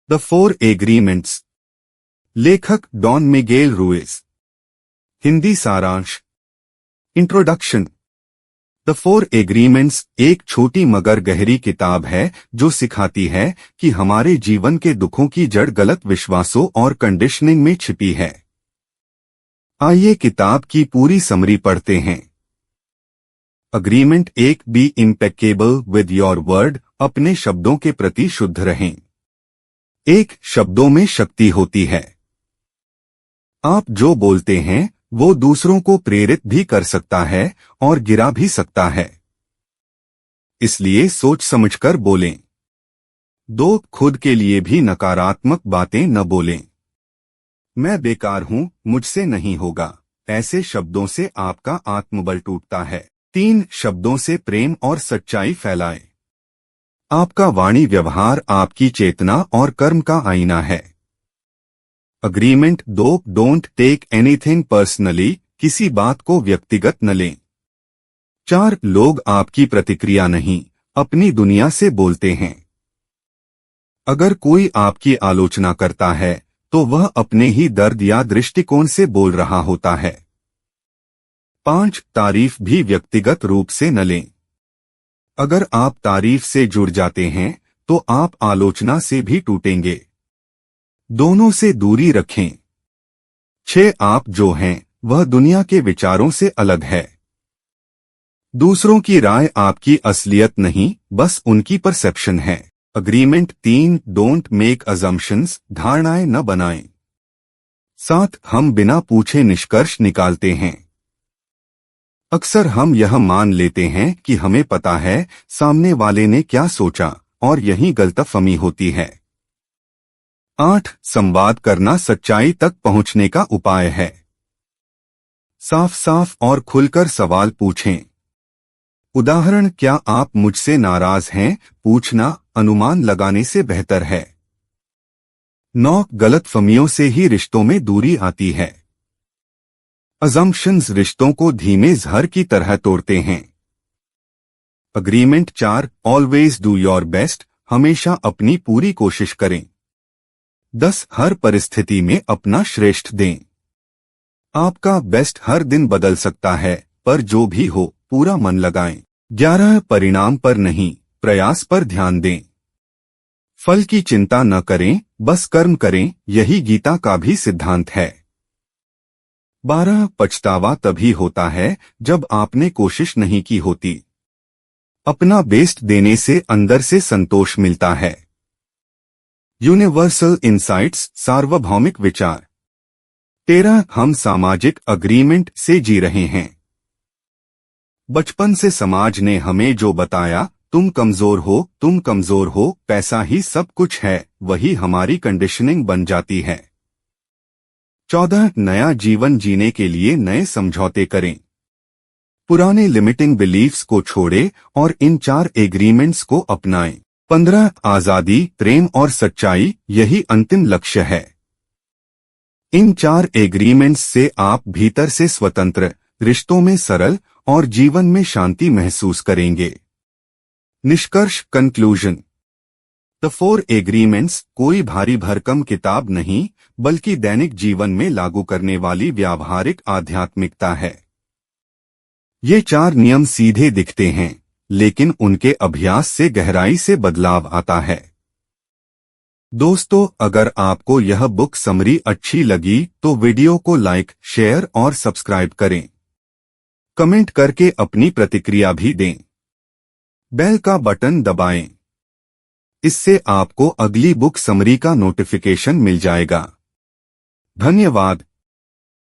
The four agreements. लेखक don Miguel Ruiz. Hindi सारांश। Introduction. The four agreements एक छोटी मगर गहरी किताब है जो सिखाती है कि हमारे जीवन के दुखों की जड़ गलत विश्वासों और कंडीशनिंग में छिपी है। आइए किताब की पूरी समरी पढ़ते हैं। Agreement 1, be impeccable with your word. अपने शब्दों के प्रति शुद्ध रहें। एक शब्दों में शक्ति होती है। आप जो बोलते हैं वो दूसरों को प्रेरित भी कर सकता है और गिरा भी सकता है, इसलिए सोच समझकर बोलें। 2, खुद के लिए भी नकारात्मक बातें न बोलें। मैं बेकार हूं, मुझसे नहीं होगा। ऐसे शब्दों से आपका आत्मबल टूटता है। 3, शब्दों से प्रेम और सच्चाई फैलाएं। आपका वाणी व्यवहार आपकी चेतना और कर्म का आईना है। Agreement 2, don't take anything personally. किसी बात को व्यक्तिगत न लें। 4, लोग आपकी प्रतिक्रिया नहीं, अपनी दुनिया से बोलते हैं। अगर कोई आपकी आलोचना करता है तो वह अपने ही दर्द या दृष्टिकोण से बोल रहा होता है। 5, तारीफ भी व्यक्तिगत रूप से न लें। अगर आप तारीफ से जुड़ जाते हैं तो आप आलोचना से भी टूटेंगे। दोनों से दूरी रखें। 6, आप जो हैं वह दुनिया के विचारों से अलग है। दूसरों की राय आपकी असलियत नहीं, बस उनकी परसेप्शन है। Agreement 3, don't make assumptions. धारणाएं न बनाएं। 7, हम बिना पूछे निष्कर्ष निकालते हैं। अक्सर हम यह मान लेते हैं कि हमें पता है सामने वाले ने क्या सोचा, और यही गलतफहमी होती है। 8, संवाद करना सच्चाई तक पहुंचने का उपाय है। साफ साफ और खुलकर सवाल पूछें। उदाहरण, क्या आप मुझसे नाराज हैं? पूछना अनुमान लगाने से बेहतर है। 9, गलतफहमियों से ही रिश्तों में दूरी आती है। अजम्पशंस रिश्तों को धीमे जहर की तरह तोड़ते हैं। Agreement 4, always do your best. हमेशा अपनी पूरी कोशिश करें। 10, हर परिस्थिति में अपना श्रेष्ठ दें। आपका बेस्ट हर दिन बदल सकता है, पर जो भी हो पूरा मन लगाएं। 11, परिणाम पर नहीं, प्रयास पर ध्यान दें। फल की चिंता न करें, बस कर्म करें। यही गीता का भी सिद्धांत है। 12, पछतावा तभी होता है जब आपने कोशिश नहीं की होती। अपना बेस्ट देने से अंदर से संतोष मिलता है। यूनिवर्सल इंसाइट्स, सार्वभौमिक विचार। 13, हम सामाजिक अग्रीमेंट से जी रहे हैं। बचपन से समाज ने हमें जो बताया, तुम कमजोर हो, तुम कमजोर हो, पैसा ही सब कुछ है, वही हमारी कंडीशनिंग बन जाती है। 14, नया जीवन जीने के लिए नए समझौते करें। पुराने लिमिटिंग बिलीफ्स को छोड़ें और इन 4 एग्रीमेंट्स को अपनाएं। 15, आजादी, प्रेम और सच्चाई, यही अंतिम लक्ष्य है। इन 4 एग्रीमेंट्स से आप भीतर से स्वतंत्र, रिश्तों में सरल और जीवन में शांति महसूस करेंगे। निष्कर्ष, कंक्लूजन। द 4 एग्रीमेंट्स कोई भारी भरकम किताब नहीं, बल्कि दैनिक जीवन में लागू करने वाली व्यावहारिक आध्यात्मिकता है। ये 4 नियम सीधे दिखते हैं, लेकिन उनके अभ्यास से गहराई से बदलाव आता है। दोस्तों, अगर आपको यह बुक समरी अच्छी लगी तो वीडियो को लाइक, शेयर और सब्सक्राइब करें। कमेंट करके अपनी प्रतिक्रिया भी दें। बेल का बटन दबाएं। इससे आपको अगली बुक समरी का नोटिफिकेशन मिल जाएगा। धन्यवाद।